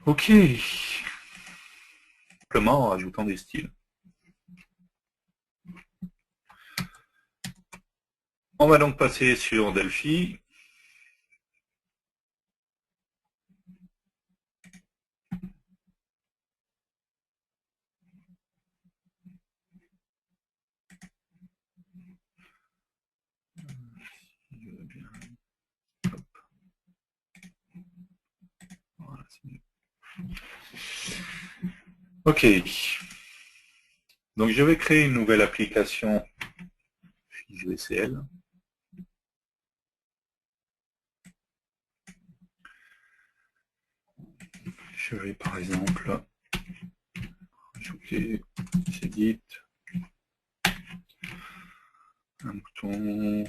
Ok. Simplement en rajoutant des styles. On va donc passer sur Delphi. Ok. Donc je vais créer une nouvelle application VCL. Je vais par exemple ajouter Edit, un bouton.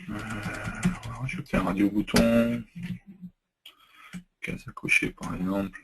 On va rajouter un radio bouton. Case à cocher par exemple.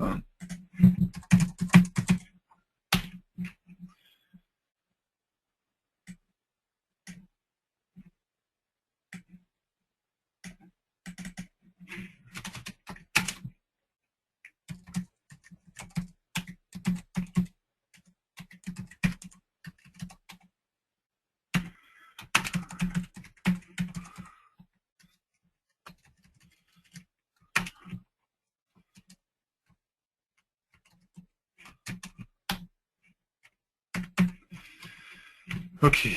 Ok.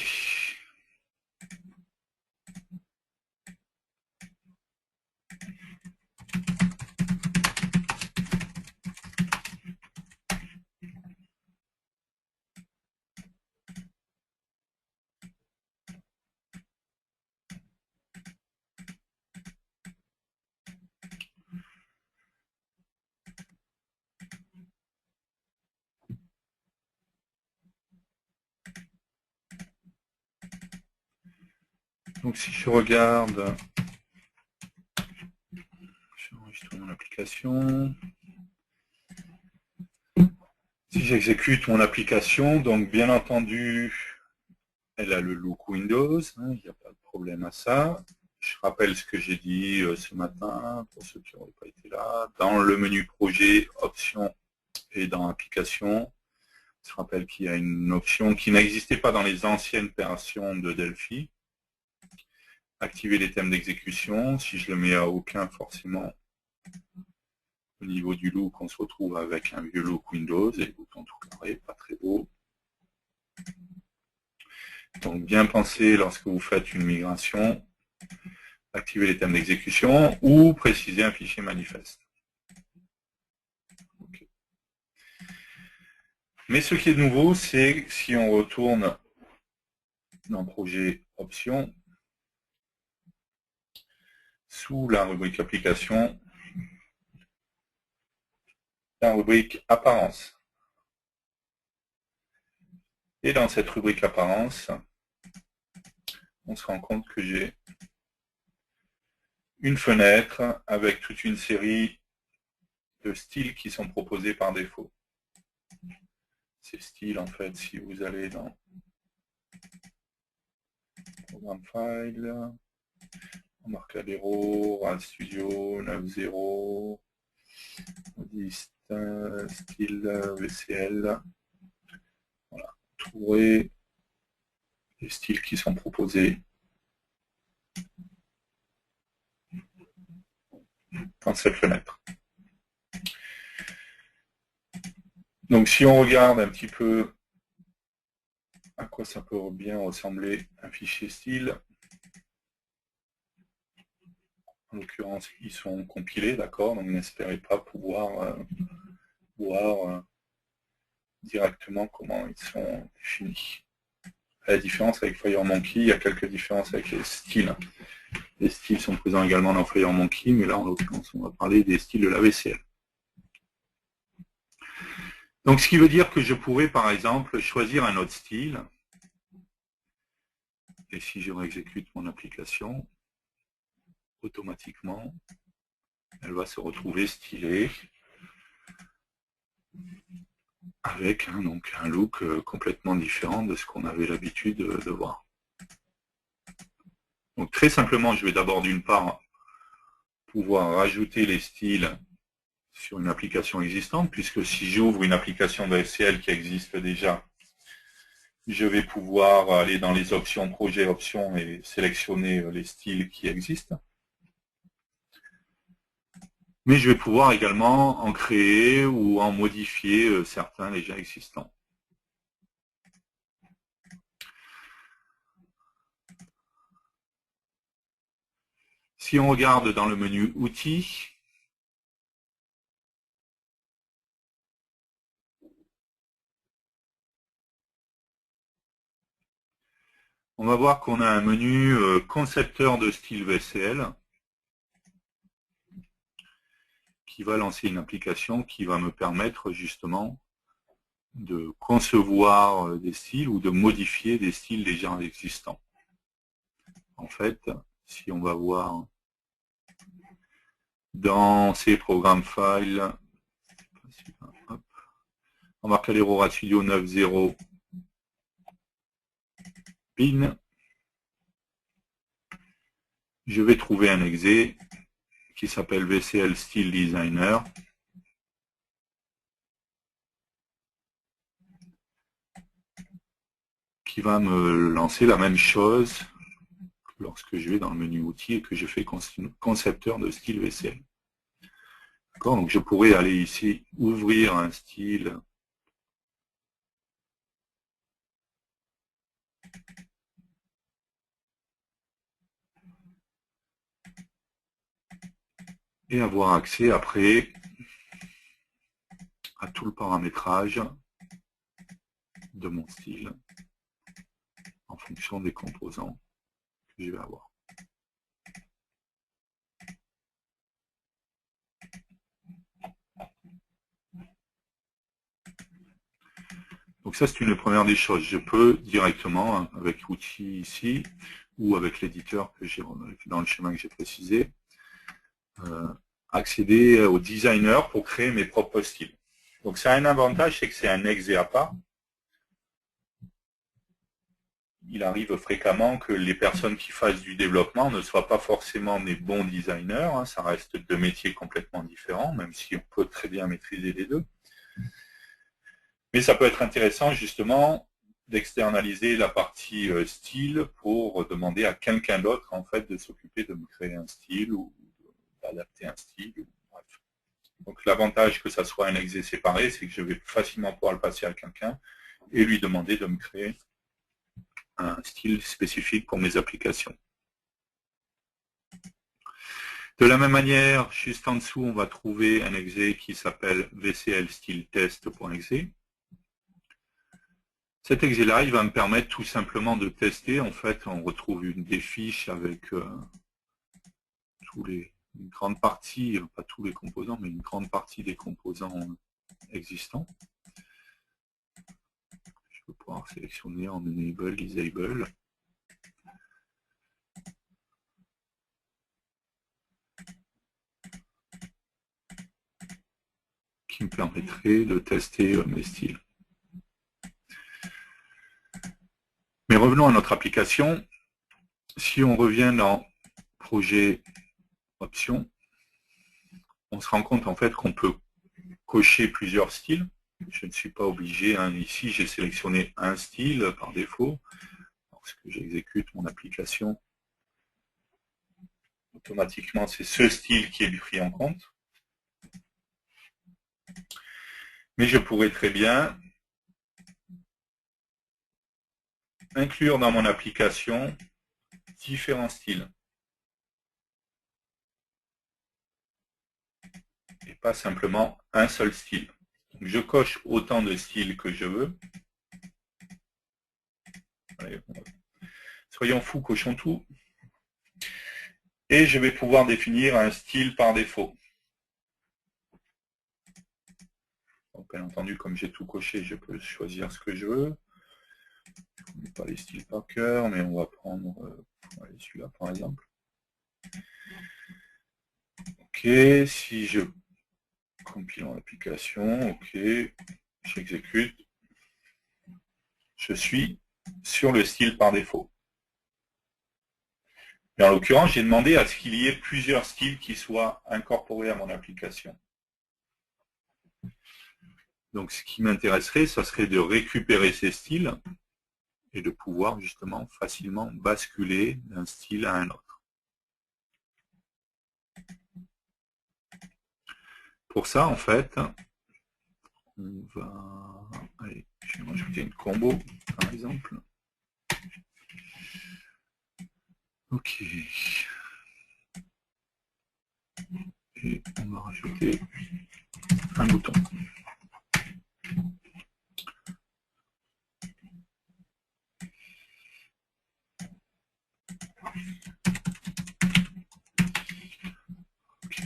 Donc si je regarde, j'enregistre mon application. Si j'exécute mon application, donc bien entendu, elle a le look Windows, il n'y a pas de problème à ça. Je rappelle ce que j'ai dit ce matin, pour ceux qui n'auraient pas été là. Dans le menu projet, options et dans application, je rappelle qu'il y a une option qui n'existait pas dans les anciennes versions de Delphi. Activer les thèmes d'exécution. Si je le mets à aucun, forcément, au niveau du look, on se retrouve avec un vieux look Windows et le bouton tout carré, pas très beau. Donc bien penser lorsque vous faites une migration, activer les thèmes d'exécution ou préciser un fichier manifeste. Okay. Mais ce qui est nouveau, c'est si on retourne dans projet options, sous la rubrique application, la rubrique apparence. Et dans cette rubrique apparence, on se rend compte que j'ai une fenêtre avec toute une série de styles qui sont proposés par défaut. Ces styles, en fait, si vous allez dans Programme File, Embarcadero, RAD Studio, 9.0, style VCL. Voilà, trouver les styles qui sont proposés dans cette fenêtre. Donc si on regarde un petit peu à quoi ça peut bien ressembler un fichier style, en l'occurrence ils sont compilés, d'accord, donc n'espérez pas pouvoir voir directement comment ils sont définis. La différence avec FireMonkey, il y a quelques différences avec les styles. Les styles sont présents également dans FireMonkey, mais là en l'occurrence on va parler des styles de la VCL. Donc ce qui veut dire que je pourrais par exemple choisir un autre style, et si je réexécute mon application, automatiquement elle va se retrouver stylée avec donc un look complètement différent de ce qu'on avait l'habitude de voir. Donc très simplement, je vais d'abord d'une part pouvoir rajouter les styles sur une application existante, puisque si j'ouvre une application de SCL qui existe déjà, je vais pouvoir aller dans les options projet options et sélectionner les styles qui existent. Mais je vais pouvoir également en créer ou en modifier certains déjà existants. Si on regarde dans le menu outils, on va voir qu'on a un menu concepteur de style VCL qui va lancer une application qui va me permettre justement de concevoir des styles ou de modifier des styles déjà existants. En fait, si on va voir dans ces programmes files, on marque l'Aurora Studio 9.0 bin, je vais trouver un exe qui s'appelle VCL Style Designer. Qui va me lancer la même chose lorsque je vais dans le menu outils et que je fais concepteur de style VCL. Donc je pourrais aller ici ouvrir un style et avoir accès après à tout le paramétrage de mon style en fonction des composants que je vais avoir. Donc ça, c'est une première des choses. Je peux directement, avec outils ici, ou avec l'éditeur que j'ai dans le schéma que j'ai précisé, accéder au designer pour créer mes propres styles. Donc ça a un avantage, c'est que c'est un exe à part. Il arrive fréquemment que les personnes qui fassent du développement ne soient pas forcément des bons designers. Ça reste deux métiers complètement différents, même si on peut très bien maîtriser les deux. Mais ça peut être intéressant justement d'externaliser la partie style pour demander à quelqu'un d'autre en fait de s'occuper de me créer un style ou d'adapter un style. Bref. Donc l'avantage que ça soit un exe séparé, c'est que je vais facilement pouvoir le passer à quelqu'un et lui demander de me créer un style spécifique pour mes applications. De la même manière, juste en dessous, on va trouver un exe qui s'appelle vcl-style-test.exe. Cet exe-là, il va me permettre tout simplement de tester. En fait, on retrouve des fiches avec une grande partie, pas tous les composants, mais une grande partie des composants existants. Je vais pouvoir sélectionner en Enable, Disable. Qui me permettrait de tester mes styles. Mais revenons à notre application. Si on revient dans Projet Options, on se rend compte en fait qu'on peut cocher plusieurs styles. Je ne suis pas obligé. Ici, j'ai sélectionné un style par défaut. Lorsque j'exécute mon application, automatiquement, c'est ce style qui est pris en compte. Mais je pourrais très bien inclure dans mon application différents styles. Et pas simplement un seul style. Donc, je coche autant de styles que je veux. Allez, soyons fous, cochons tout. Et je vais pouvoir définir un style par défaut. Donc, bien entendu, comme j'ai tout coché, je peux choisir ce que je veux. Je ne mets pas les styles par cœur, mais on va prendre celui-là par exemple. Ok, si je compile en application, ok, j'exécute, je suis sur le style par défaut. Et en l'occurrence, j'ai demandé à ce qu'il y ait plusieurs styles qui soient incorporés à mon application. Donc ce qui m'intéresserait, ça serait de récupérer ces styles et de pouvoir justement facilement basculer d'un style à un autre. Pour ça, en fait, on va... Allez, je vais rajouter une combo, par exemple. Ok. Et on va rajouter un bouton. Ok.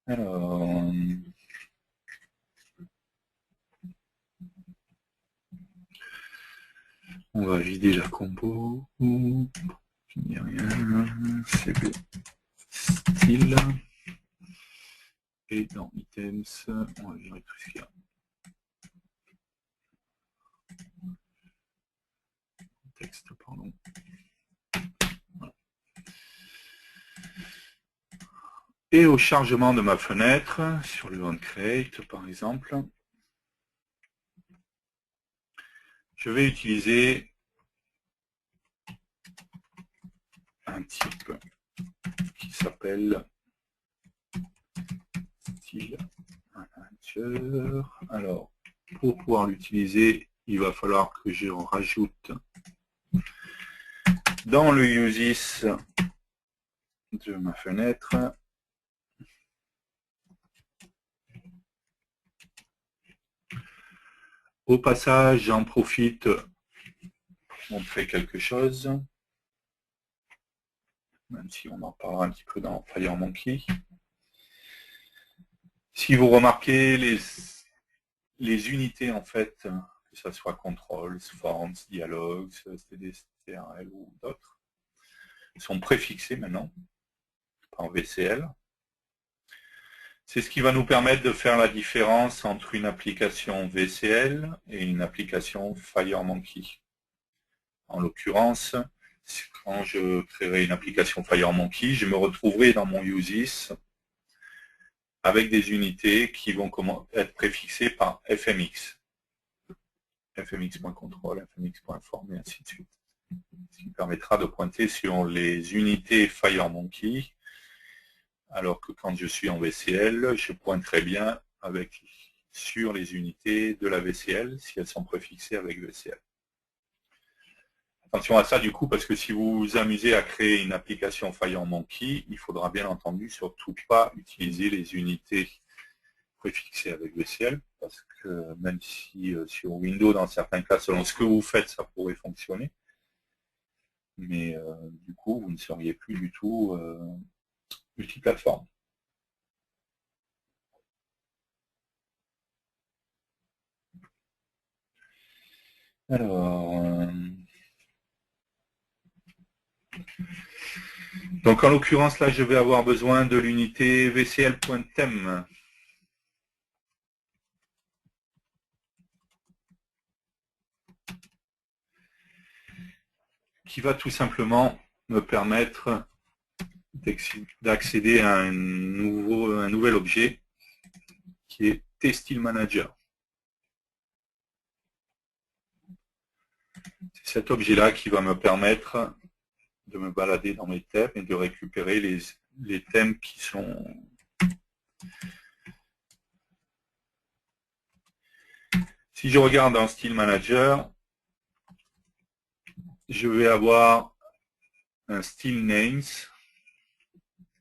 Alors, on va vider la combo. Il n'y a rien. CB style. Et dans items, on va virer tout ce qu'il y a. Texte, pardon. Voilà. Et au chargement de ma fenêtre, sur le onCreate par exemple, je vais utiliser un type qui s'appelle style manager. Alors, pour pouvoir l'utiliser, il va falloir que je rajoute dans le uses de ma fenêtre au passage, j'en profite pour montrer quelque chose, même si on en parlera un petit peu dans FireMonkey. Si vous remarquez, les unités, en fait, que ce soit controls, forms, dialogues, CDCRL ou d'autres, sont préfixées maintenant en VCL. C'est ce qui va nous permettre de faire la différence entre une application VCL et une application FireMonkey. En l'occurrence, quand je créerai une application FireMonkey, je me retrouverai dans mon uses avec des unités qui vont être préfixées par FMX. fmx.control, fmx.form et ainsi de suite. Ce qui permettra de pointer sur les unités FireMonkey, alors que quand je suis en VCL, je pointerai bien sur les unités de la VCL si elles sont préfixées avec VCL. Attention à ça du coup, parce que si vous vous amusez à créer une application FireMonkey, il faudra bien entendu surtout pas utiliser les unités préfixées avec VCL, parce que même si sur Windows, dans certains cas, selon ce que vous faites, ça pourrait fonctionner, mais du coup, vous ne seriez plus du tout multiplateforme. Alors, donc en l'occurrence, là, je vais avoir besoin de l'unité vcl.theme. Qui va tout simplement me permettre d'accéder à un nouvel objet qui est TestStyleManager. C'est cet objet-là qui va me permettre de me balader dans mes thèmes et de récupérer les thèmes qui sont... Si je regarde dans Style Manager, je vais avoir un Style Names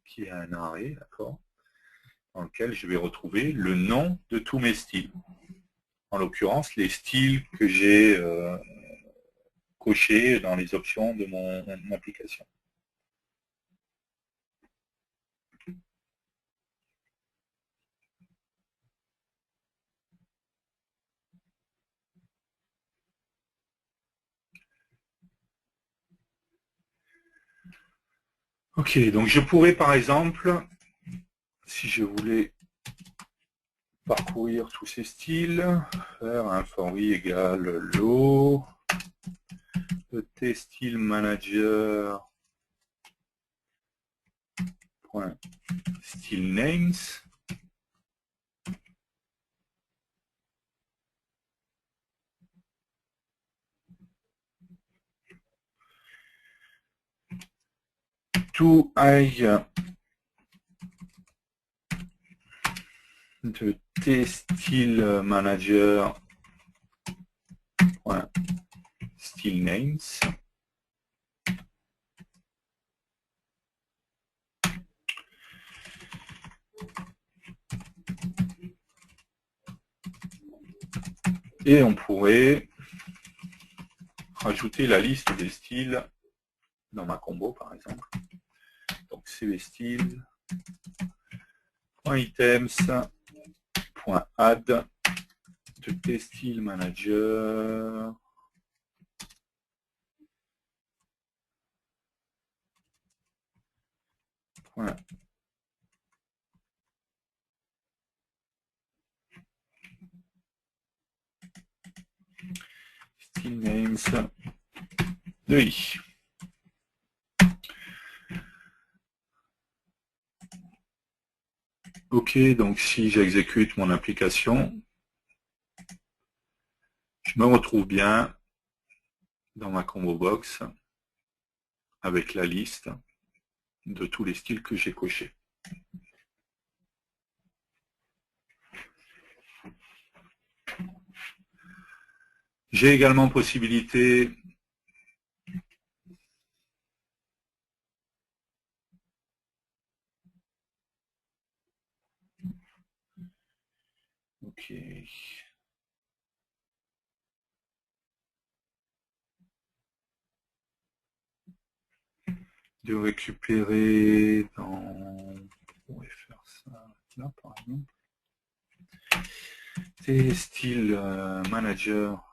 qui est un arrêt, d'accord, dans lequel je vais retrouver le nom de tous mes styles. En l'occurrence, les styles que j'ai cocher dans les options de mon application. Ok, donc je pourrais par exemple, si je voulais parcourir tous ces styles, faire un for i égale low, t style manager point style names, to i de t style manager point style names. Et on pourrait rajouter la liste des styles dans ma combo par exemple. Donc cvstyle .items .add de tstyle manager style names de i. Ok, donc si j'exécute mon application, je me retrouve bien dans ma combo box avec la liste de tous les styles que j'ai cochés. J'ai également possibilité de récupérer dans... On pourrait faire ça là par exemple. C'est style manager.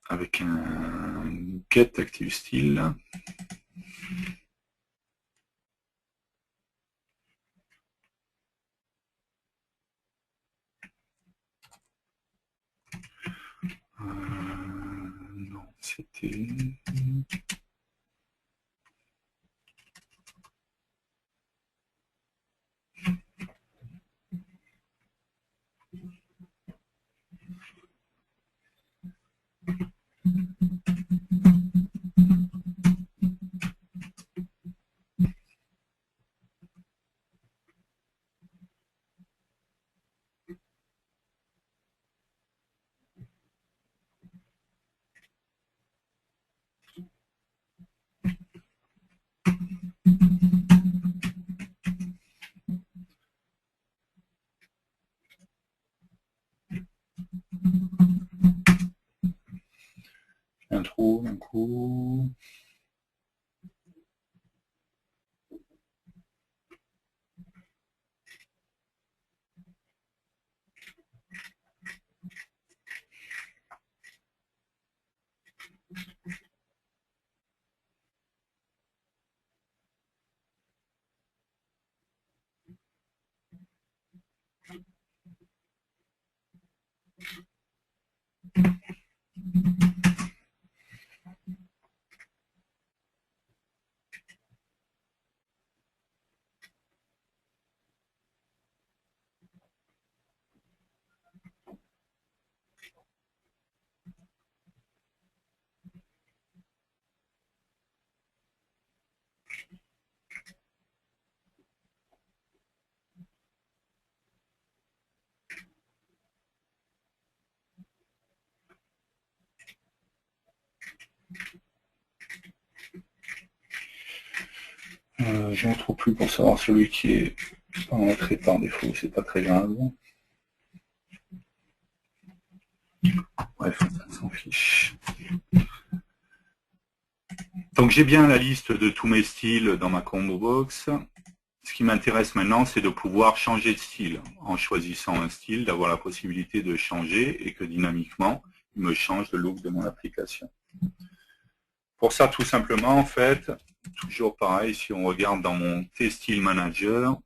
Avec un get active style. Non, c'était... Un trou, un coup... Je ne retrouve plus pour savoir celui qui est entré par défaut, c'est pas très grave. Bref, on s'en fiche. Donc j'ai bien la liste de tous mes styles dans ma combo box. Ce qui m'intéresse maintenant, c'est de pouvoir changer de style. En choisissant un style, d'avoir la possibilité de changer et que dynamiquement, il me change le look de mon application. Pour ça, tout simplement, en fait, toujours pareil, si on regarde dans mon T-Style Manager,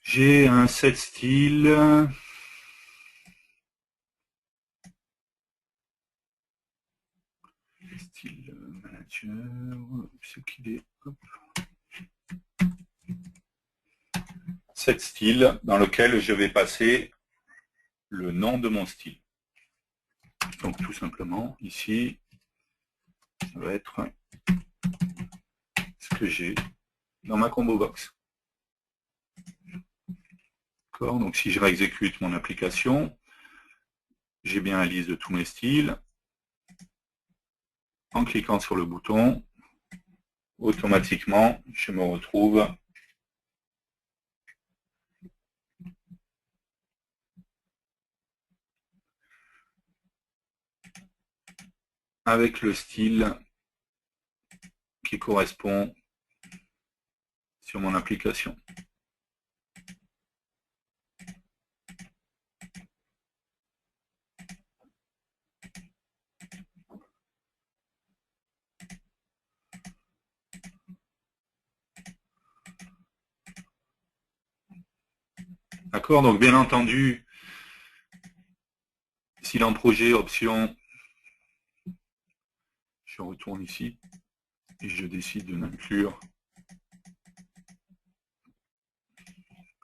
j'ai un set style. Style Manager, c'est qu'il est. Hop. Set style dans lequel je vais passer le nom de mon style. Donc tout simplement, ici, ça va être ce que j'ai dans ma combo box. D'accord. Donc si je réexécute mon application, j'ai bien la liste de tous mes styles. En cliquant sur le bouton, automatiquement, je me retrouve avec le style qui correspond sur mon application. D'accord, donc bien entendu, si dans projet, option, je retourne ici et je décide de n'inclure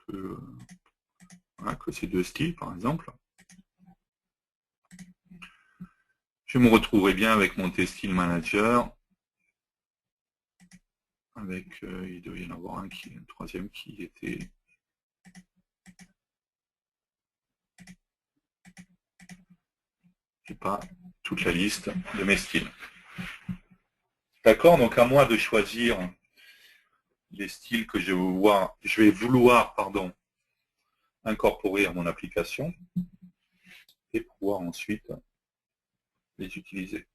que, voilà, que ces deux styles, par exemple. Je me retrouverai bien avec mon T-Style Manager. Avec, il devait y en avoir un troisième qui était. J'ai pas toute la liste de mes styles. D'accord, donc à moi de choisir les styles que je vais vouloir incorporer à mon application et pouvoir ensuite les utiliser.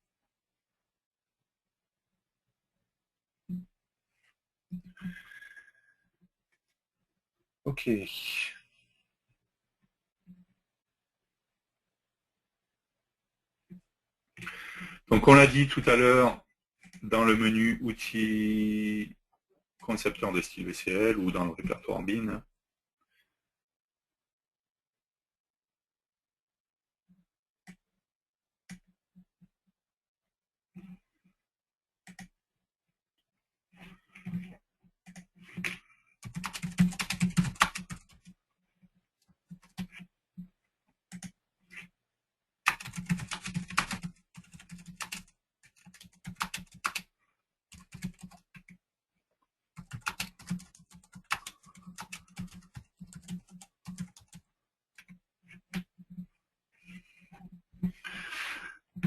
Ok. Donc on l'a dit tout à l'heure dans le menu outils concepteur de style VCL ou dans le répertoire BIN.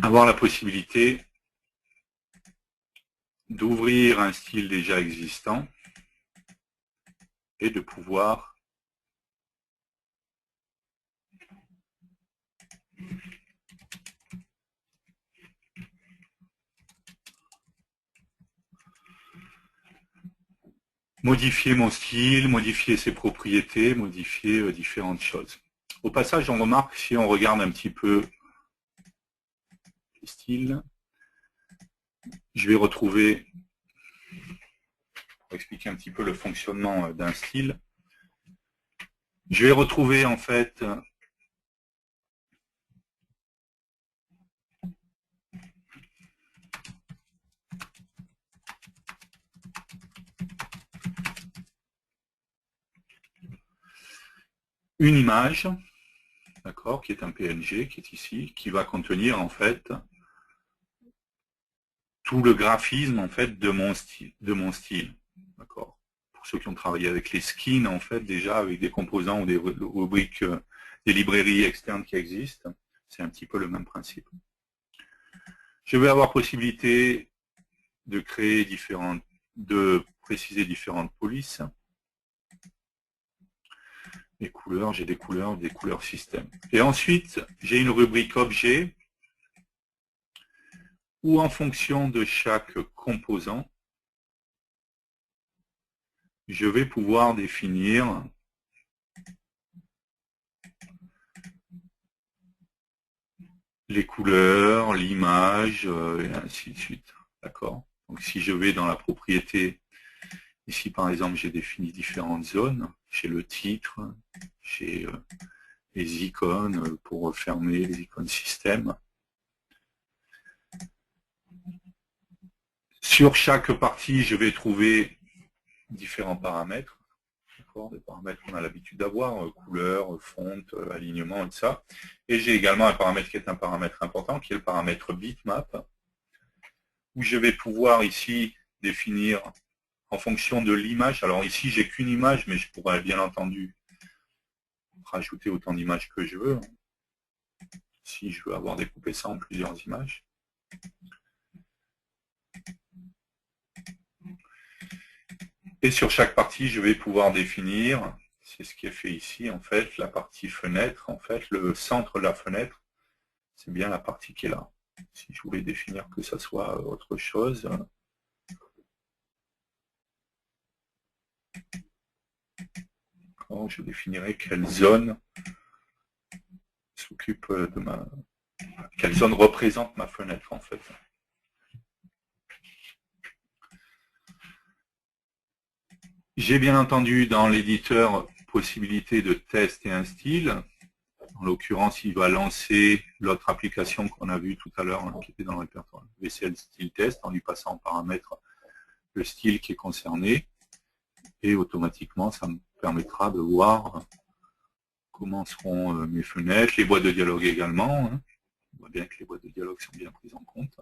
Avoir la possibilité d'ouvrir un style déjà existant et de pouvoir modifier mon style, modifier ses propriétés, modifier différentes choses. Au passage, on remarque, si on regarde un petit peu les styles, je vais retrouver, pour expliquer un petit peu le fonctionnement d'un style, je vais retrouver en fait une image, d'accord, qui est un PNG, qui est ici, qui va contenir en fait tout le graphisme en fait de mon style, d'accord. Pour ceux qui ont travaillé avec les skins en fait déjà avec des composants ou des rubriques, des librairies externes qui existent, c'est un petit peu le même principe. Je vais avoir possibilité de créer différentes, de préciser différentes polices. Les couleurs, j'ai des couleurs système. Et ensuite, j'ai une rubrique objet où en fonction de chaque composant, je vais pouvoir définir les couleurs, l'image, et ainsi de suite. D'accord? Donc si je vais dans la propriété, ici par exemple j'ai défini différentes zones, j'ai le titre, j'ai les icônes pour fermer, les icônes système. Sur chaque partie, je vais trouver différents paramètres. Des paramètres qu'on a l'habitude d'avoir, couleur, fonte, alignement et ça. Et j'ai également un paramètre qui est un paramètre important, qui est le paramètre bitmap, où je vais pouvoir ici définir en fonction de l'image. Alors ici, j'ai qu'une image, mais je pourrais bien entendu rajouter autant d'images que je veux. Si je veux avoir découpé ça en plusieurs images. Et sur chaque partie, je vais pouvoir définir, c'est ce qui est fait ici, en fait, la partie fenêtre, en fait, le centre de la fenêtre, c'est bien la partie qui est là. Si je voulais définir que ça soit autre chose, je définirais quelle zone s'occupe de quelle zone représente ma fenêtre, en fait. J'ai bien entendu dans l'éditeur possibilité de tester un style. En l'occurrence, il va lancer l'autre application qu'on a vue tout à l'heure, qui était dans le répertoire, VCL Style Test, en lui passant en paramètre le style qui est concerné. Et automatiquement, ça me permettra de voir comment seront mes fenêtres, les boîtes de dialogue également. On voit bien que les boîtes de dialogue sont bien prises en compte.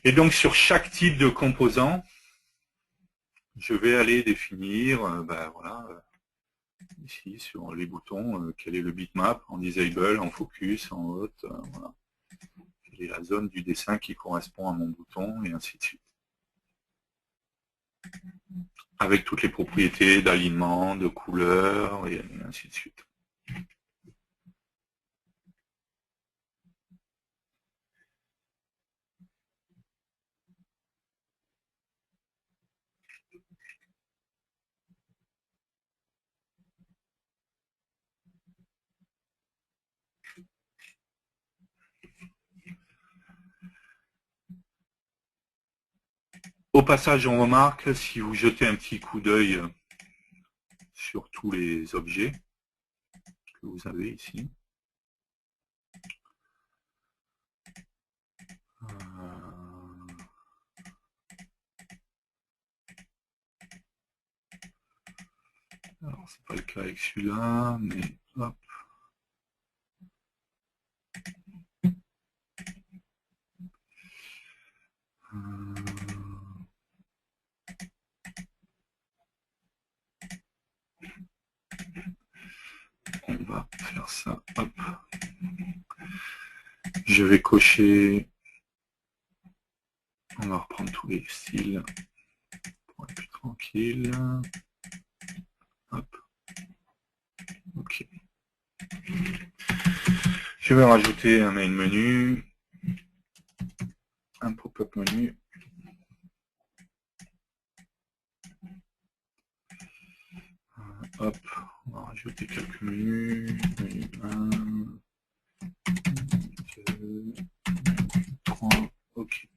Et donc, sur chaque type de composant, je vais aller définir, voilà, ici, sur les boutons, quel est le bitmap en disable, en focus, en haute, voilà. Quelle est la zone du dessin qui correspond à mon bouton, et ainsi de suite. Avec toutes les propriétés d'alignement, de couleur, et ainsi de suite. Au passage, on remarque, si vous jetez un petit coup d'œil sur tous les objets que vous avez ici, alors c'est pas le cas avec celui-là, mais hop. On va faire ça, hop. Je vais cocher, on va reprendre tous les styles pour être plus tranquille. Hop. Ok. Je vais rajouter un main menu, un pop-up menu. Hop, on va rajouter quelques menus. Menu 1, 2, 3, ok.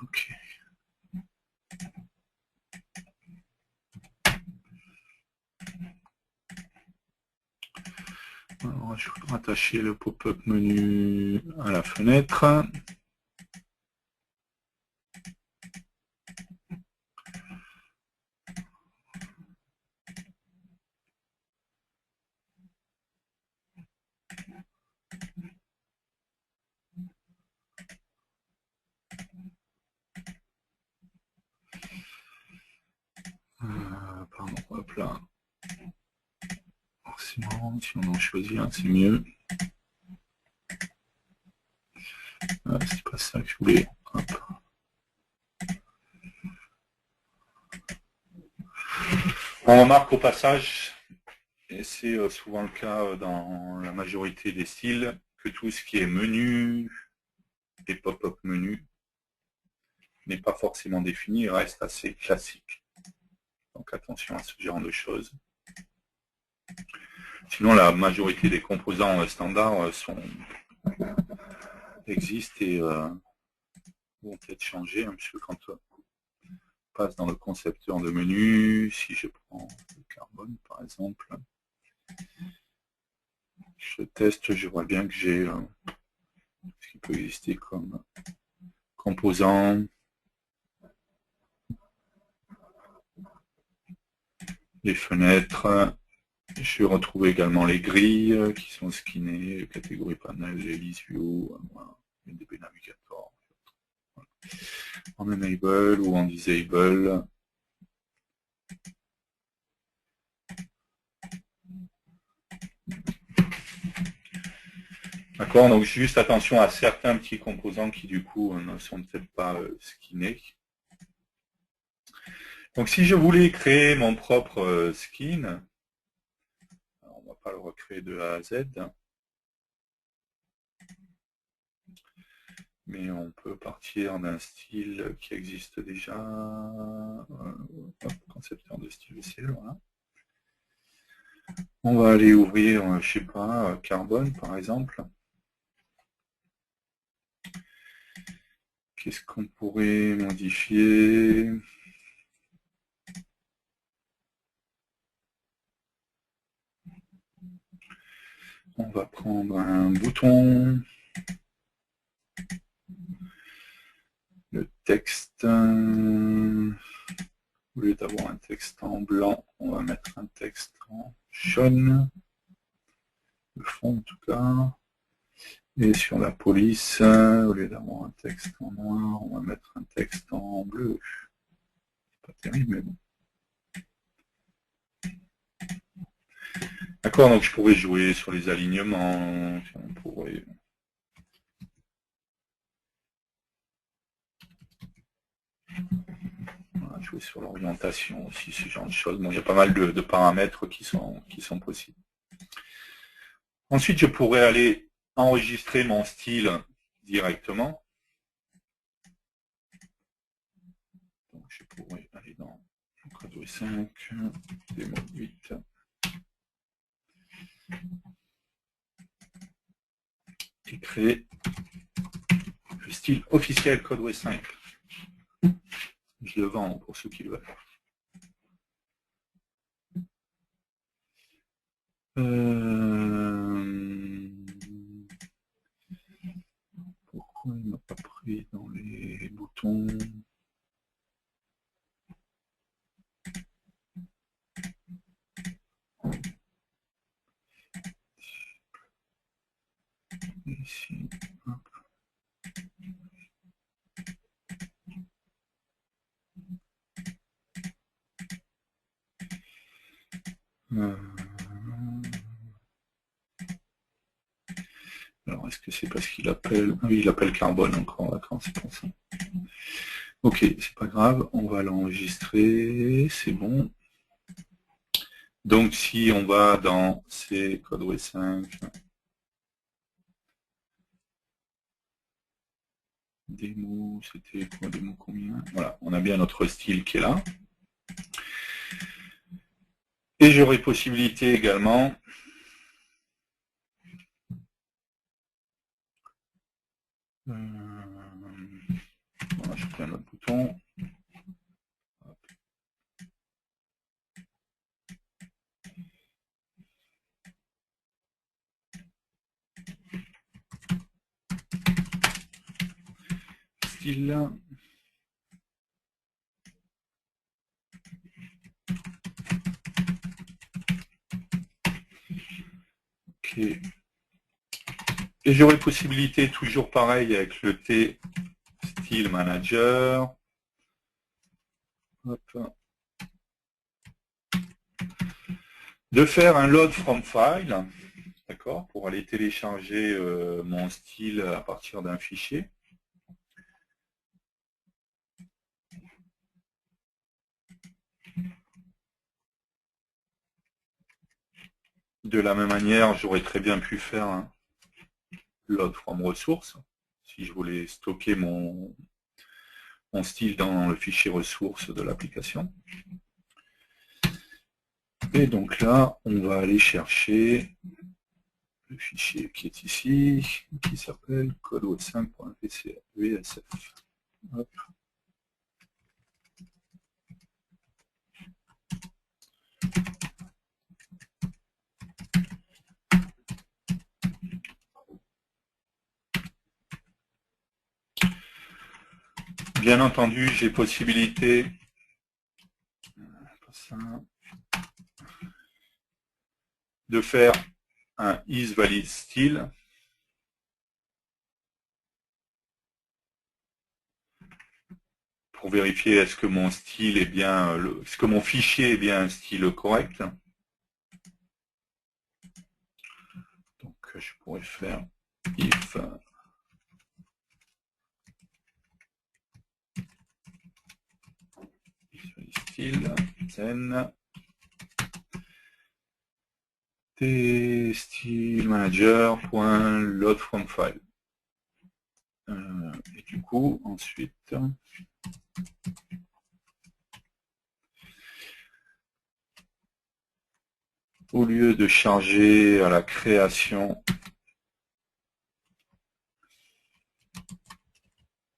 Ok. Alors, je vais rattacher le pop-up menu à la fenêtre. forcément, si on en choisit un, c'est mieux. C'est pas ça que je voulais. Hop. On remarque au passage, et c'est souvent le cas dans la majorité des styles, que tout ce qui est menu et pop-up menu n'est pas forcément défini et reste assez classique. Donc attention à ce genre de choses. Sinon, la majorité des composants standards existent et vont peut-être changer, hein, puisque quand on passe dans le concepteur de menu, si je prends le carbone par exemple, je teste, je vois bien que j'ai ce qui peut exister comme composant, les fenêtres. Je vais retrouver également les grilles qui sont skinnées, catégorie panel, les list view, DB Navigator, en enable ou en disable. D'accord, donc juste attention à certains petits composants qui du coup ne sont peut-être pas skinnés. Donc si je voulais créer mon propre skin, alors on ne va pas le recréer de A à Z, mais on peut partir d'un style qui existe déjà, concepteur de style VCL, voilà. On va aller ouvrir, je sais pas, Carbone par exemple. Qu'est-ce qu'on pourrait modifier? On va prendre un bouton. Le texte, au lieu d'avoir un texte en blanc, on va mettre un texte en jaune. Le fond en tout cas. Et sur la police, au lieu d'avoir un texte en noir, on va mettre un texte en bleu. C'est pas terrible, mais bon. D'accord, donc je pourrais jouer sur les alignements, on pourrait... Voilà, jouer sur l'orientation aussi, ce genre de choses. Bon, il y a pas mal de paramètres qui sont possibles. Ensuite, je pourrais aller enregistrer mon style directement. Donc, je pourrais aller dans Codeway 5, démo 8. Et créer le style officiel Codeway 5. Je le vends pour ceux qui le veulent. Pourquoi il ne m'a pas pris dans les boutons? Ici, hop. Alors, est-ce que c'est parce qu'il appelle... Ah oui, il appelle Carbone encore, d'accord, c'est pour ça. Ok, c'est pas grave, on va l'enregistrer, c'est bon. Donc, si on va dans ces Codeway 5, démo, c'était quoi, démo combien? Voilà, on a bien notre style qui est là. Et j'aurai possibilité également voilà, je prends un autre bouton. Hop. Style. Ok. Et j'aurai possibilité, toujours pareil, avec le T Style Manager. Hop. de faire un load from file, d'accord, pour aller télécharger mon style à partir d'un fichier. De la même manière, j'aurais très bien pu faire un load from ressources, si je voulais stocker mon style dans le fichier ressources de l'application. Et donc là, on va aller chercher le fichier qui est ici, qui s'appelle codeweb5.vsf. Bien entendu, j'ai possibilité de faire un isValidStyle pour vérifier est-ce que mon style est bien, est-ce que mon fichier est bien un style correct. Donc je pourrais faire if style then style-manager.load from file. Et du coup, ensuite, au lieu de charger à la création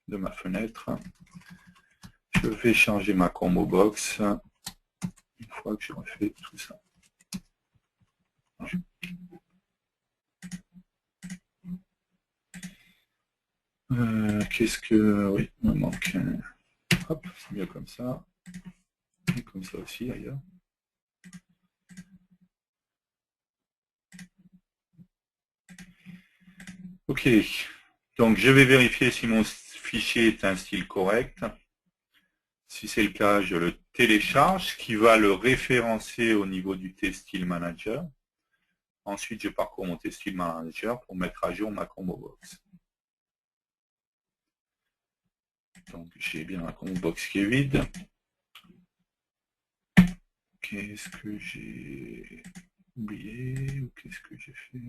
de ma fenêtre, je vais changer ma combo box une fois que j'aurai fait tout ça. Qu'est-ce que... Oui, il me manque... Hop, c'est mieux comme ça. Et comme ça aussi, ailleurs. Ok, donc je vais vérifier si mon fichier est un style correct. Si c'est le cas, je le télécharge, ce qui va le référencer au niveau du test-style manager. Ensuite, je parcours mon test-style manager pour mettre à jour ma combo box. Donc, j'ai bien la combo box qui est vide. Qu'est-ce que j'ai oublié ou qu'est-ce que j'ai fait?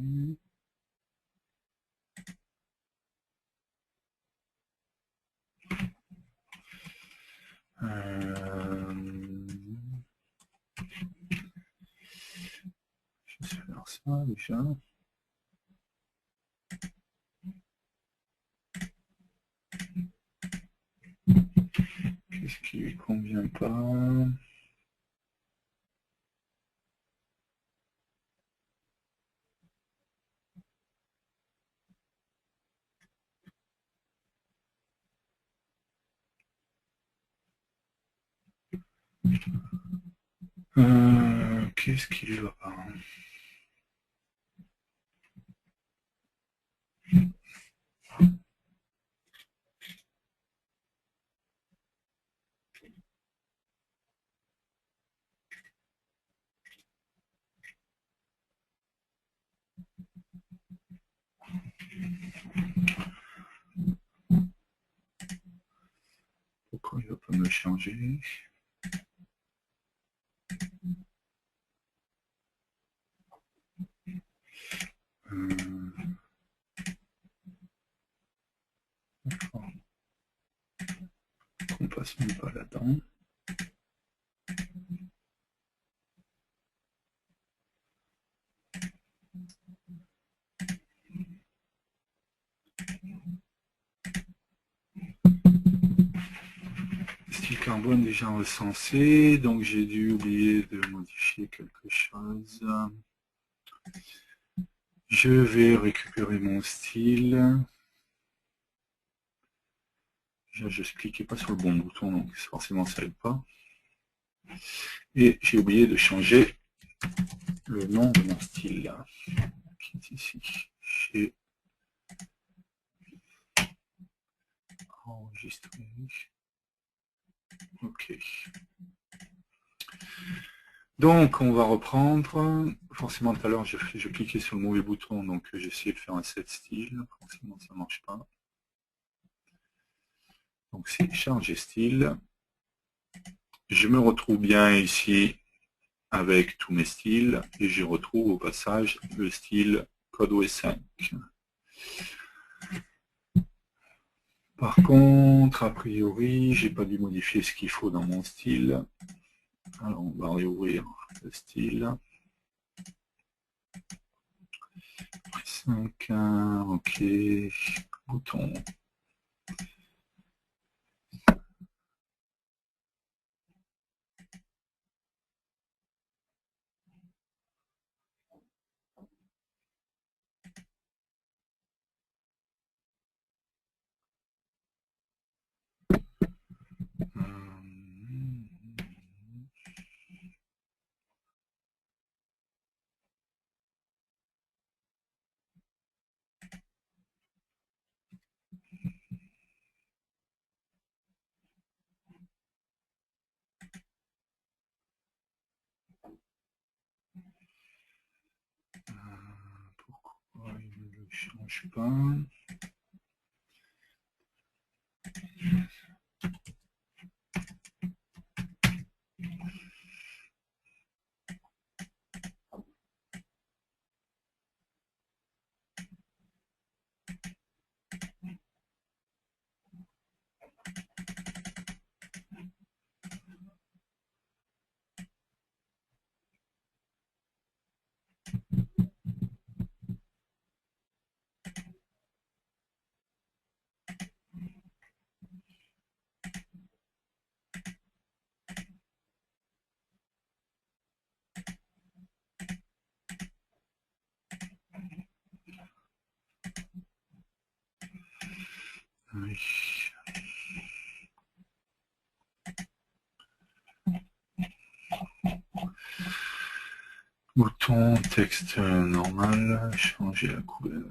Je vais faire ça déjà. Qu'est-ce qui ne convient pas? Qu'est-ce qui ne va pas? Pourquoi il ne va pas me changer? On passe même pas là-dedans. Style carbone déjà recensé, donc j'ai dû oublier de modifier quelque chose. Je vais récupérer mon style. Déjà, je ne cliquais pas sur le bon bouton, donc forcément ça n'aide pas. Et j'ai oublié de changer le nom de mon style, qui est ici, chez enregistrer. Ok. Donc, on va reprendre. Forcément, tout à l'heure, je cliquais sur le mauvais bouton, donc j'ai essayé de faire un set style. Forcément, ça ne marche pas. Donc, c'est charger style. Je me retrouve bien ici avec tous mes styles et je retrouve au passage le style CodeOS 5. Par contre, a priori, j'ai pas dû modifier ce qu'il faut dans mon style. Alors, on va réouvrir le style. 5, ok, bouton. Pourquoi il ne le change pas? Oui. Bouton, texte normal, changer la couleur.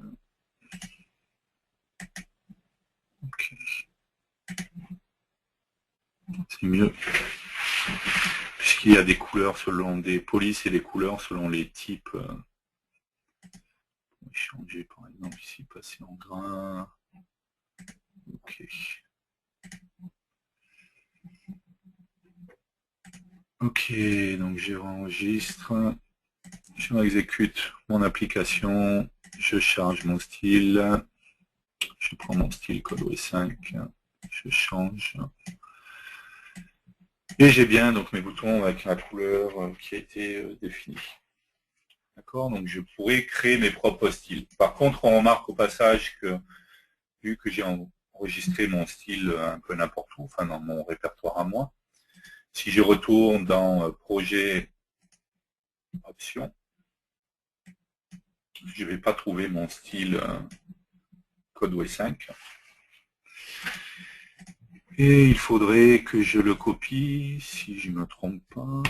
Ok. C'est mieux. Puisqu'il y a des couleurs selon des polices et des couleurs selon les types. On va changer par exemple ici, passer en grain. Ok. Ok, donc je réenregistre. Je réexécute mon application. Je charge mon style. Je prends mon style CodeOS 5. Je change. Et j'ai bien donc mes boutons avec la couleur qui a été définie. D'accord, donc je pourrais créer mes propres styles. Par contre, on remarque au passage que, vu que j'ai enregistré mon style un peu n'importe où, enfin dans mon répertoire à moi, si je retourne dans Projet, Options, je ne vais pas trouver mon style CodeOS 5. Et il faudrait que je le copie, si je ne me trompe pas,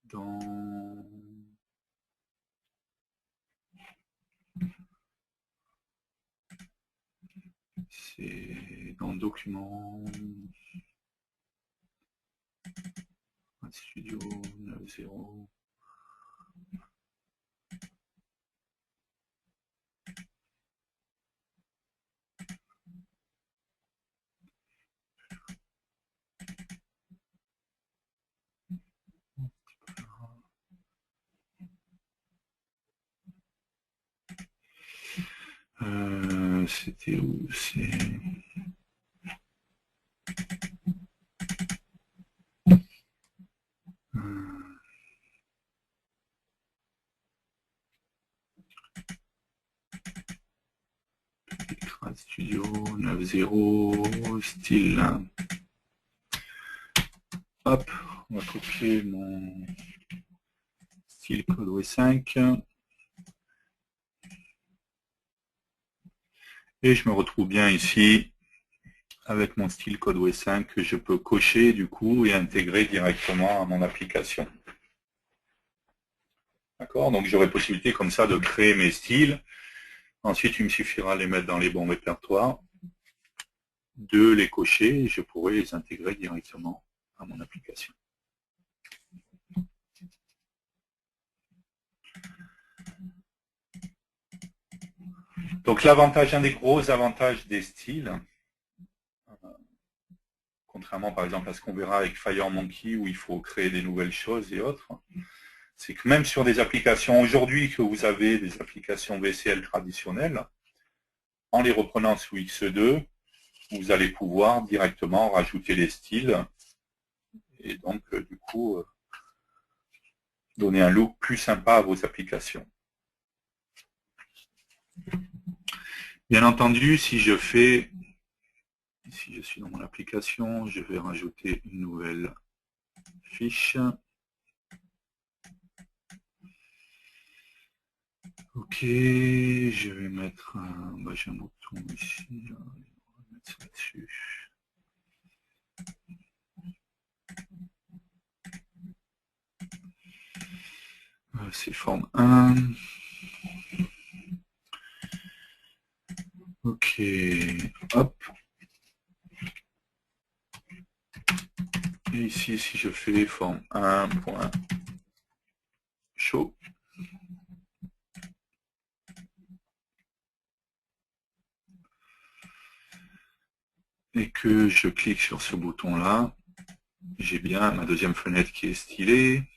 dans... C'est dans Document... Studio 9.0... C'était où? C'est... Studio 9.0, style. Hop, on va copier mon style CodeOS 5. Et je me retrouve bien ici avec mon style CodeOS 5 que je peux cocher du coup et intégrer directement à mon application. D'accord, donc j'aurai possibilité comme ça de créer mes styles. Ensuite, il me suffira de les mettre dans les bons répertoires, de les cocher et je pourrai les intégrer directement à mon application. Donc l'avantage, un des gros avantages des styles, contrairement par exemple à ce qu'on verra avec FireMonkey où il faut créer des nouvelles choses et autres, c'est que même sur des applications aujourd'hui que vous avez des applications VCL traditionnelles, en les reprenant sous X2, vous allez pouvoir directement rajouter les styles et donc du coup donner un look plus sympa à vos applications. Bien entendu, si je suis dans mon application, je vais rajouter une nouvelle fiche. Ok, je vais mettre j'ai un bouton ici, là. On va mettre ça dessus. C'est forme 1. Ok, hop. Et ici, si je fais forme 1.show, et que je clique sur ce bouton-là, j'ai bien ma deuxième fenêtre qui est stylée.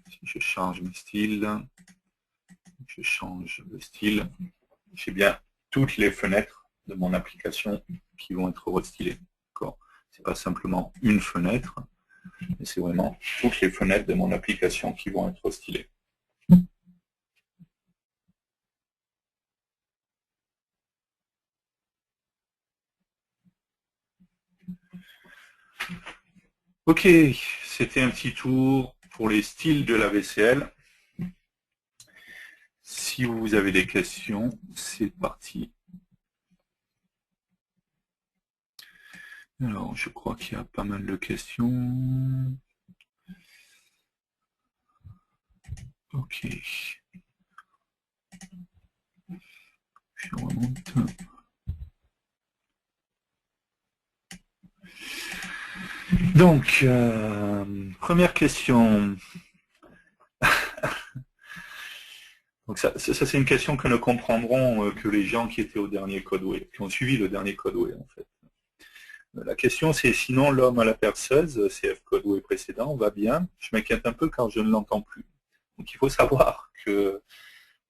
Si je change mes styles, je change le style, j'ai bien toutes les fenêtres de mon application qui vont être restylées. C'est pas simplement une fenêtre, mais c'est vraiment toutes les fenêtres de mon application qui vont être stylées. Ok, c'était un petit tour pour les styles de la VCL. Si vous avez des questions, c'est parti. Alors, je crois qu'il y a pas mal de questions. Ok. Je remonte. Donc, première question. Donc ça c'est une question que ne comprendront que les gens qui étaient au dernier Codeway, qui ont suivi le dernier Codeway en fait. La question c'est sinon l'homme à la perceuse, CF Codeway précédent, va bien. Je m'inquiète un peu car je ne l'entends plus. Donc il faut savoir que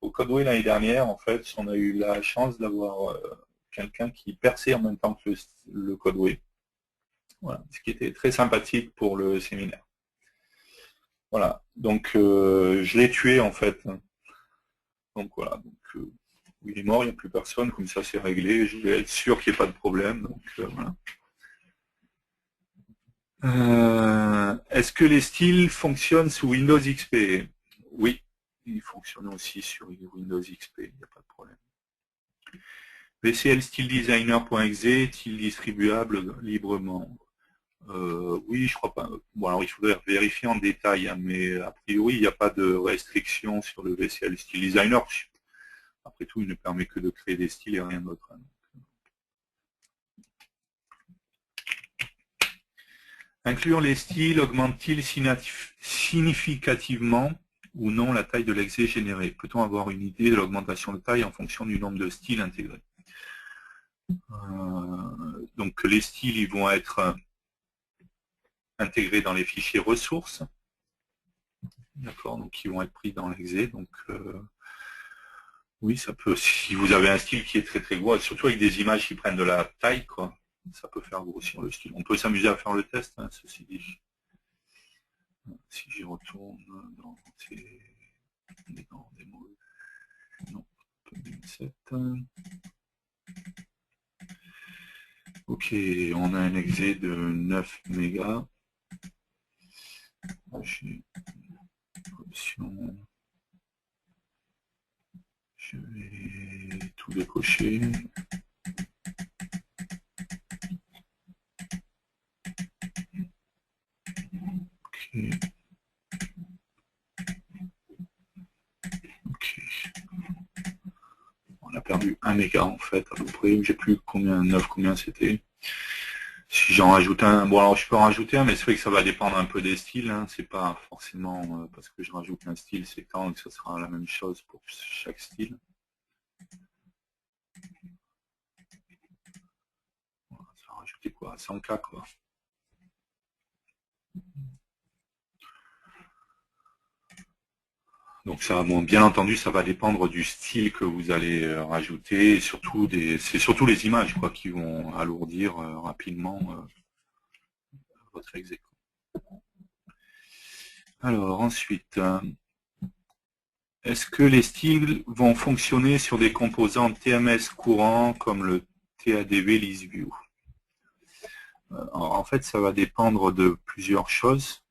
au Codeway l'année dernière, en fait, on a eu la chance d'avoir quelqu'un qui perçait en même temps que le Codeway. Voilà, ce qui était très sympathique pour le séminaire. Voilà, donc je l'ai tué en fait. Donc voilà, donc, il est mort, il n'y a plus personne, comme ça c'est réglé, je vais être sûr qu'il n'y ait pas de problème. Donc, voilà. Est-ce que les styles fonctionnent sous Windows XP? Oui, ils fonctionnent aussi sur Windows XP, il n'y a pas de problème. VCL styledesigner.exe est-il distribuable librement? Oui, je crois pas. Bon, alors il faudrait vérifier en détail, hein, mais a priori, il n'y a pas de restriction sur le VCL Style Designer. Après tout, il ne permet que de créer des styles et rien d'autre. Inclure les styles augmente-t-il significativement ou non la taille de l'exé généré? Peut-on avoir une idée de l'augmentation de taille en fonction du nombre de styles intégrés? Donc les styles ils vont être intégrés dans les fichiers ressources. D'accord, donc ils vont être pris dans l'exé. Donc oui, ça peut, si vous avez un style qui est très très gros, surtout avec des images qui prennent de la taille, quoi, ça peut faire grossir le style. On peut s'amuser à faire le test, hein, ceci dit. Si j'y retourne dans des mots, non, 2007. Ok, on a un exé de 9 mégas. J'ai option. Je vais tout décocher. Ok. Ok. On a perdu 1 méga en fait, à peu près. J'ai plus combien, 9, combien c'était. Si j'en rajoute un, bon alors je peux en rajouter un, mais c'est vrai que ça va dépendre un peu des styles, hein. C'est pas forcément parce que je rajoute un style séquent que ce sera la même chose pour chaque style. Voilà, ça va rajouter quoi, 100K quoi. Donc ça, bon, bien entendu, ça va dépendre du style que vous allez rajouter, et surtout c'est surtout les images quoi qui vont alourdir rapidement votre exécution. Alors ensuite, est-ce que les styles vont fonctionner sur des composants TMS courants comme le TADV ListView? En fait, ça va dépendre de plusieurs choses.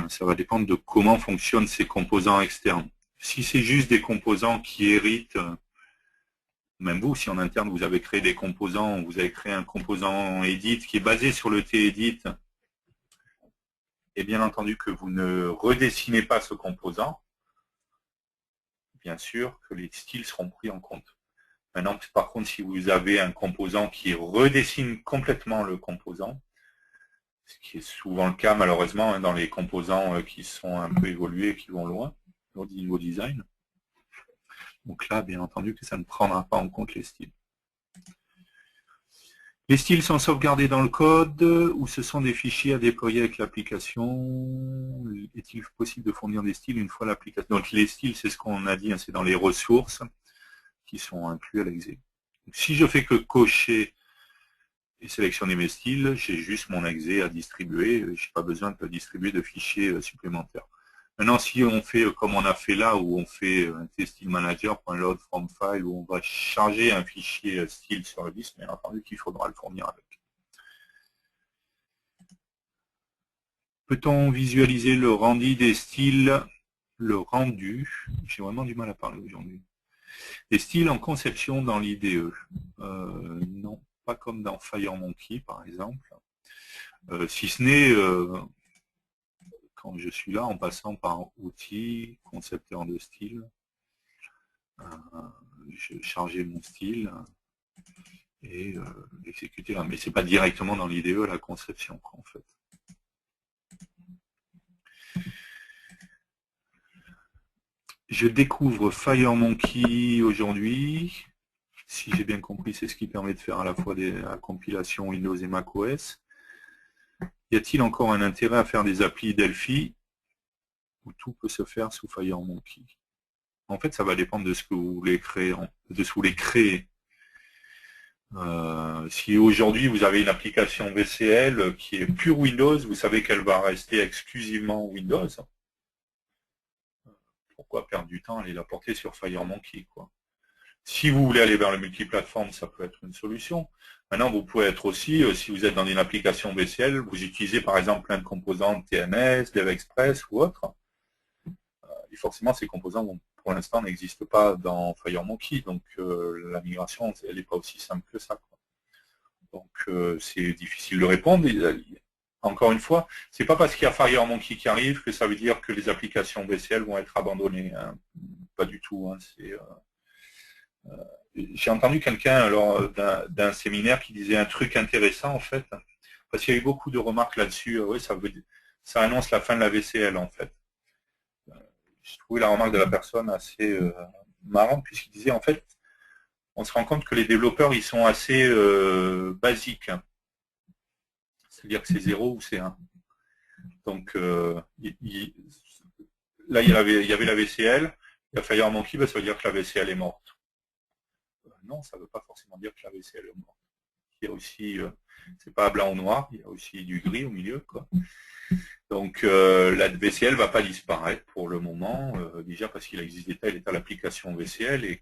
Ça va dépendre de comment fonctionnent ces composants externes. Si c'est juste des composants qui héritent, même vous, si en interne vous avez créé des composants, vous avez créé un composant edit qui est basé sur le T-edit, et bien entendu que vous ne redessinez pas ce composant, bien sûr que les styles seront pris en compte. Maintenant, par contre, si vous avez un composant qui redessine complètement le composant, ce qui est souvent le cas malheureusement dans les composants qui sont un peu évolués, qui vont loin au niveau design, donc là, bien entendu que ça ne prendra pas en compte les styles. Les styles sont sauvegardés dans le code ou ce sont des fichiers à déployer avec l'application? Est-il possible de fournir des styles une fois l'application? Donc les styles, c'est ce qu'on a dit, hein, c'est dans les ressources qui sont inclus à l'exé. Si je fais que cocher et sélectionner mes styles, j'ai juste mon exé à distribuer, je n'ai pas besoin de distribuer de fichiers supplémentaires. Maintenant, si on fait comme on a fait là, où on fait un style manager.load from file, où on va charger un fichier style sur le disque, bien entendu qu'il faudra le fournir avec. Peut-on visualiser le rendu des styles, le rendu, j'ai vraiment du mal à parler aujourd'hui, des styles en conception dans l'IDE? Non, pas comme dans FireMonkey par exemple, si ce n'est quand je suis là en passant par outils, concepteur de style, je chargeais mon style et exécuter là. Mais c'est pas directement dans l'IDE la conception en fait. Je découvre FireMonkey aujourd'hui. Si j'ai bien compris, c'est ce qui permet de faire à la fois la compilation Windows et macOS. Y a-t-il encore un intérêt à faire des applis Delphi où tout peut se faire sous FireMonkey? En fait, ça va dépendre de ce que vous voulez créer, de ce que vous voulez créer. Si aujourd'hui vous avez une application VCL qui est pure Windows, vous savez qu'elle va rester exclusivement Windows. Pourquoi perdre du temps à aller la porter sur FireMonkey, quoi? Si vous voulez aller vers le multiplateforme, ça peut être une solution. Maintenant, vous pouvez être aussi, si vous êtes dans une application VCL, vous utilisez par exemple plein de composants de TMS, DevExpress ou autres. Et forcément, ces composants, pour l'instant, n'existent pas dans FireMonkey. Donc, la migration, elle n'est pas aussi simple que ça, quoi. Donc, c'est difficile de répondre. Encore une fois, c'est pas parce qu'il y a FireMonkey qui arrive que ça veut dire que les applications VCL vont être abandonnées, hein. Pas du tout, hein. J'ai entendu quelqu'un lors d'un séminaire qui disait un truc intéressant en fait, parce qu'il y a eu beaucoup de remarques là-dessus. Oui, ça annonce la fin de la VCL en fait. J'ai trouvé la remarque de la personne assez marrante puisqu'il disait en fait, on se rend compte que les développeurs ils sont assez basiques. C'est-à-dire que c'est 0 ou c'est 1. Donc là il y avait la VCL, il y a FireMonkey, ça veut dire que la VCL est morte. Non, ça ne veut pas forcément dire que la VCL est morte. Il y a aussi, c'est pas blanc ou noir, il y a aussi du gris au milieu, quoi. Donc la VCL va pas disparaître pour le moment, déjà parce qu'il existe des tas et des tas d'applications VCL et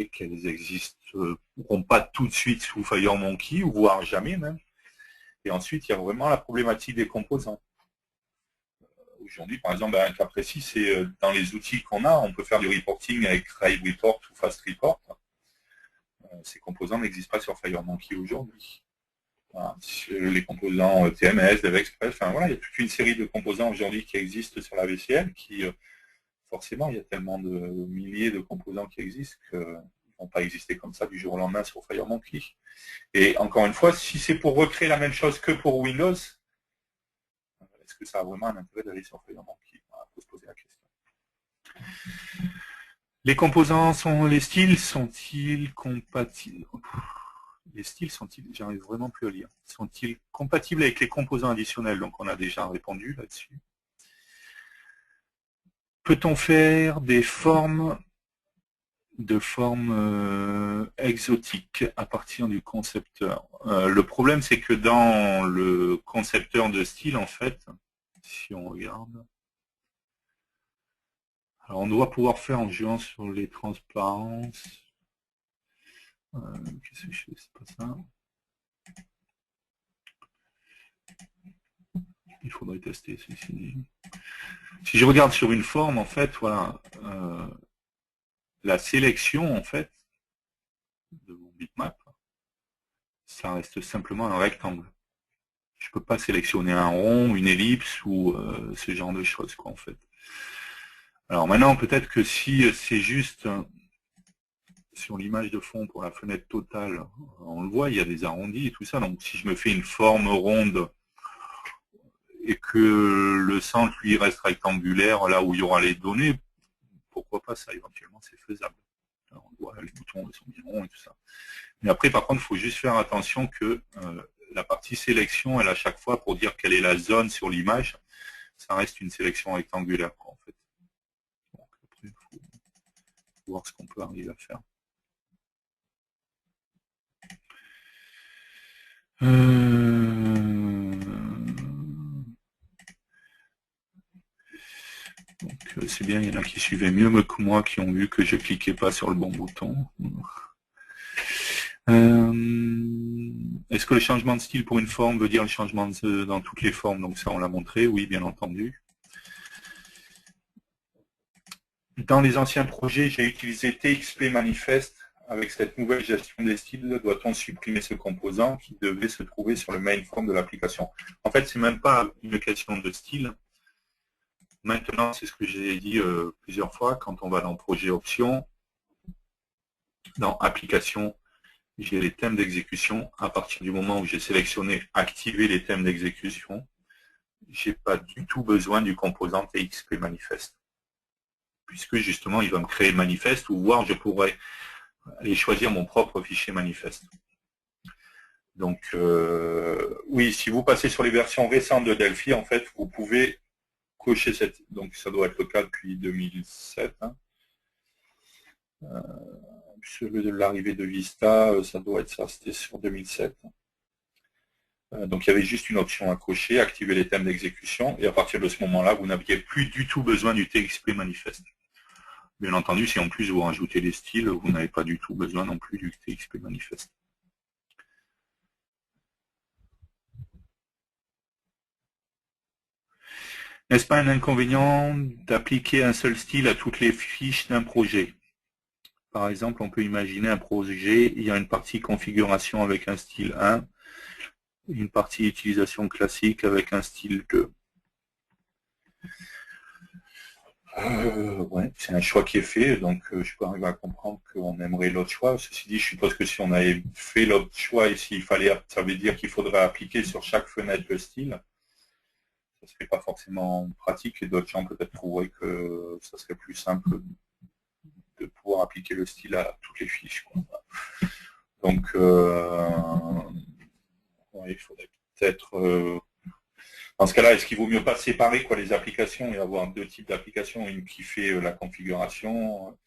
qu'elles n'existeront pas tout de suite sous FireMonkey, ou voire jamais même. Et ensuite, il y a vraiment la problématique des composants. Aujourd'hui, par exemple, un cas précis, c'est dans les outils qu'on a, on peut faire du reporting avec Rave Report ou Fast Report. Ces composants n'existent pas sur FireMonkey aujourd'hui. Voilà. Les composants TMS, DevExpress, enfin voilà, il y a toute une série de composants aujourd'hui qui existent sur la VCL qui, forcément, il y a tellement de milliers de composants qui existent qu'ils vont pas exister comme ça du jour au lendemain sur FireMonkey. Et encore une fois, si c'est pour recréer la même chose que pour Windows, est-ce que ça a vraiment un intérêt d'aller sur FireMonkey? Il faut se poser la question. Les composants les styles sont-ils compatibles? Les styles sont-ils, j'arrive vraiment plus à lire, sont-ils compatibles avec les composants additionnels? Donc on a déjà répondu là-dessus. Peut-on faire des formes exotiques à partir du concepteur? Le problème, c'est que dans le concepteur de style, en fait, si on regarde, alors on doit pouvoir faire en jouant sur les transparences. Qu'est-ce que je fais? C'est pas ça. Il faudrait tester ceci. Si je regarde sur une forme, en fait, voilà, la sélection, en fait, de mon bitmap, ça reste simplement un rectangle. Je peux pas sélectionner un rond, une ellipse ou ce genre de choses, quoi, en fait. Alors maintenant, peut-être que si c'est juste sur l'image de fond pour la fenêtre totale, on le voit, il y a des arrondis et tout ça. Donc si je me fais une forme ronde et que le centre, lui, reste rectangulaire, là où il y aura les données, pourquoi pas ça, éventuellement, c'est faisable. Alors, on voit, les boutons ils sont bien ronds et tout ça. Mais après, par contre, il faut juste faire attention que la partie sélection, elle, à chaque fois, pour dire quelle est la zone sur l'image, ça reste une sélection rectangulaire, quoi, en fait. Donc, après, il faut voir ce qu'on peut arriver à faire. Donc c'est bien, il y en a qui suivaient mieux que moi, qui ont vu que je cliquais pas sur le bon bouton. Est-ce que le changement de style pour une forme veut dire le changement dans toutes les formes? Donc ça, on l'a montré, oui, bien entendu. Dans les anciens projets, j'ai utilisé TXP Manifest. Avec cette nouvelle gestion des styles, doit-on supprimer ce composant qui devait se trouver sur le main form de l'application? En fait, c'est même pas une question de style. Maintenant, c'est ce que j'ai dit plusieurs fois, quand on va dans projet options, dans application, j'ai les thèmes d'exécution. À partir du moment où j'ai sélectionné activer les thèmes d'exécution, j'ai pas du tout besoin du composant TXP Manifest. Puisque justement, il va me créer manifeste, ou voire je pourrais aller choisir mon propre fichier manifeste. Donc, oui, si vous passez sur les versions récentes de Delphi, en fait, vous pouvez cocher cette... Donc, ça doit être le cas depuis 2007. Hein. De l'arrivée de Vista, ça doit être ça, c'était sur 2007. Donc, il y avait juste une option à cocher, activer les thèmes d'exécution, et à partir de ce moment-là, vous n'aviez plus du tout besoin du TXP manifeste. Bien entendu, si en plus vous rajoutez les styles, vous n'avez pas du tout besoin non plus du TXP manifeste. N'est-ce pas un inconvénient d'appliquer un seul style à toutes les fiches d'un projet? Par exemple, on peut imaginer un projet, il y a une partie configuration avec un style 1, une partie utilisation classique avec un style 2. Ouais, c'est un choix qui est fait, donc je peux arriver à comprendre qu'on aimerait l'autre choix. Ceci dit, je suppose que si on avait fait l'autre choix et s'il fallait, ça veut dire qu'il faudrait appliquer sur chaque fenêtre le style. Ça serait pas forcément pratique et d'autres gens peut-être trouveraient que ça serait plus simple de pouvoir appliquer le style à toutes les fiches. Quoi. Donc, ouais, il faudrait peut-être... dans ce cas-là, est-ce qu'il vaut mieux pas séparer quoi, les applications et avoir deux types d'applications, une qui fait la configuration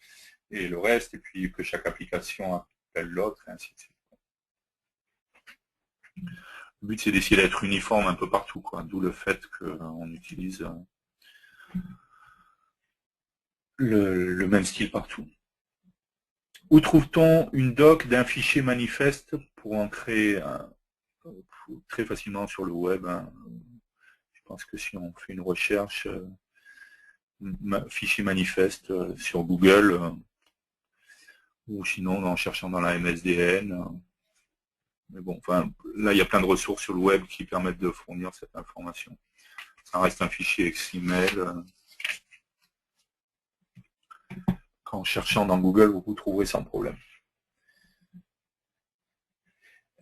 et le reste, et puis que chaque application appelle l'autre, et ainsi de suite. Le but, c'est d'essayer d'être uniforme un peu partout, quoi. D'où le fait qu'on utilise le même style partout. Où trouve-t-on une doc d'un fichier manifeste pour en créer très facilement sur le web? Hein. Je pense que si on fait une recherche fichier manifeste sur Google, ou sinon en cherchant dans la MSDN. Mais bon, enfin, là, il y a plein de ressources sur le web qui permettent de fournir cette information. Ça reste un fichier XML. En cherchant dans Google, vous trouverez sans problème.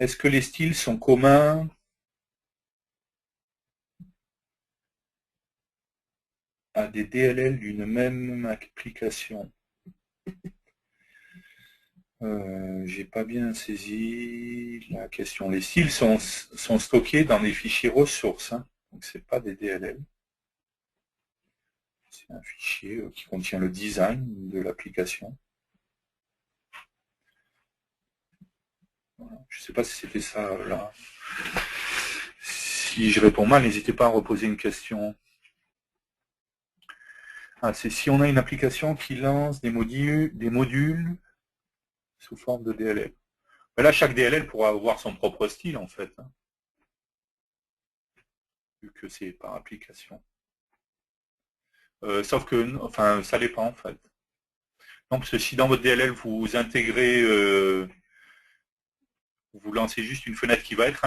Est-ce que les styles sont communs à des DLL d'une même application? J'ai pas bien saisi la question. Les styles sont stockés dans des fichiers ressources, hein, donc c'est pas des DLL. C'est un fichier qui contient le design de l'application. Voilà. Je ne sais pas si c'était ça là. Si je réponds mal, n'hésitez pas à reposer une question. Ah, c'est si on a une application qui lance des modules sous forme de DLL. Mais là, chaque DLL pourra avoir son propre style, en fait, hein, vu que c'est par application. Sauf que, enfin, ça dépend, en fait. Non, parce que si dans votre DLL, vous intégrez, vous lancez juste une fenêtre qui va être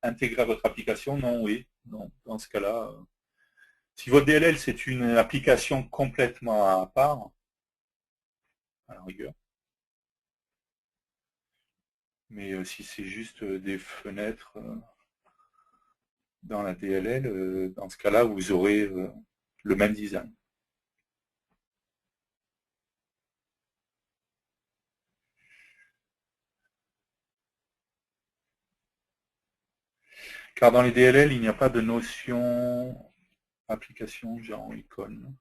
intégrée à votre application, non, oui. Non, dans ce cas-là, si votre DLL, c'est une application complètement à part, à la rigueur, mais si c'est juste des fenêtres dans la DLL, dans ce cas-là, vous aurez le même design. Car dans les DLL, il n'y a pas de notion application genre icône.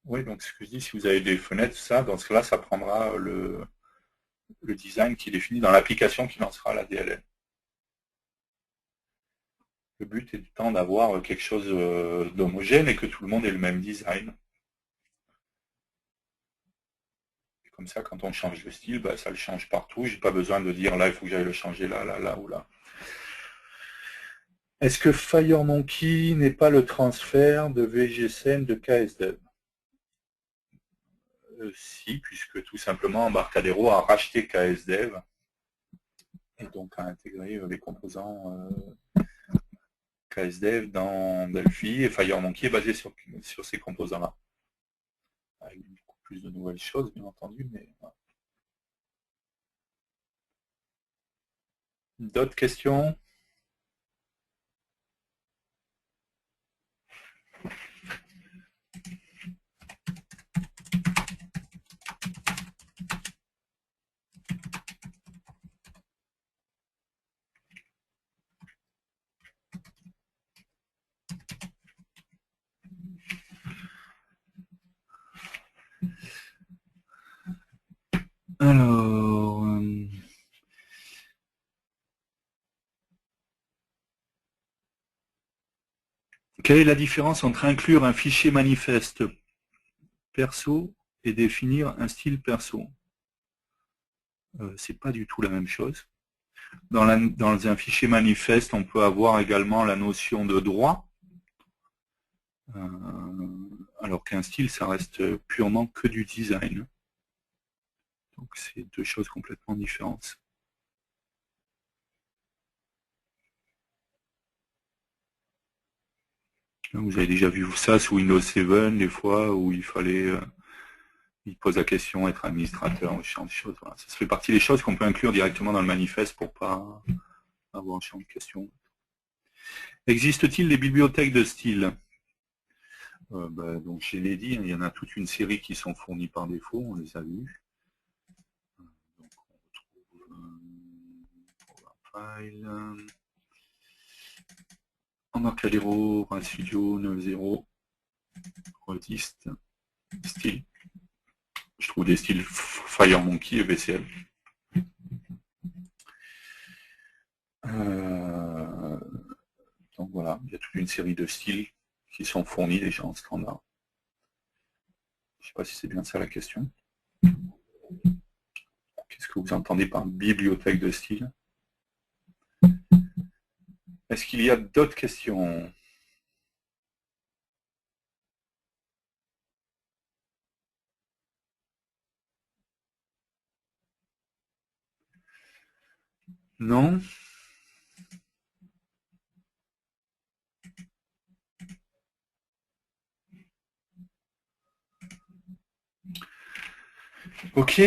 Oui, donc ce que je dis, si vous avez des fenêtres, ça, dans ce cas-là, ça prendra le design qui est défini dans l'application qui lancera la DLL. Le but étant d'avoir quelque chose d'homogène et que tout le monde ait le même design. Et comme ça, quand on change le style, bah, ça le change partout. J'ai pas besoin de dire là, il faut que j'aille le changer là, là, là ou là. Est-ce que FireMonkey n'est pas le transfert de VGSN de KSDev? Si, puisque tout simplement Embarcadero a racheté KSDev et donc a intégré les composants KSDev dans Delphi, et FireMonkey est basé sur ces composants-là. Avec beaucoup plus de nouvelles choses, bien entendu, mais voilà. D'autres questions? Alors, quelle est la différence entre inclure un fichier manifeste perso et définir un style perso? C'est pas du tout la même chose. Dans un fichier manifeste, on peut avoir également la notion de droit, alors qu'un style, ça reste purement que du design. Donc c'est deux choses complètement différentes. Vous avez déjà vu ça sous Windows 7, des fois, où il fallait... il pose la question, être administrateur, ce genre de choses. Voilà. Ça fait partie des choses qu'on peut inclure directement dans le manifeste pour pas avoir un champ de questions. Existe-t-il des bibliothèques de style? Donc je l'ai dit, il y en a toute une série qui sont fournies par défaut, on les a vus. Donc on retrouve file, Embarcadero, RunStudio, 9.0, Redist, style. Je trouve des styles FireMonkey et VCL. Donc voilà, il y a toute une série de styles qui sont fournis déjà en standard. Je ne sais pas si c'est bien ça la question. Qu'est-ce que vous entendez par bibliothèque de style? Est-ce qu'il y a d'autres questions? Non? Ok.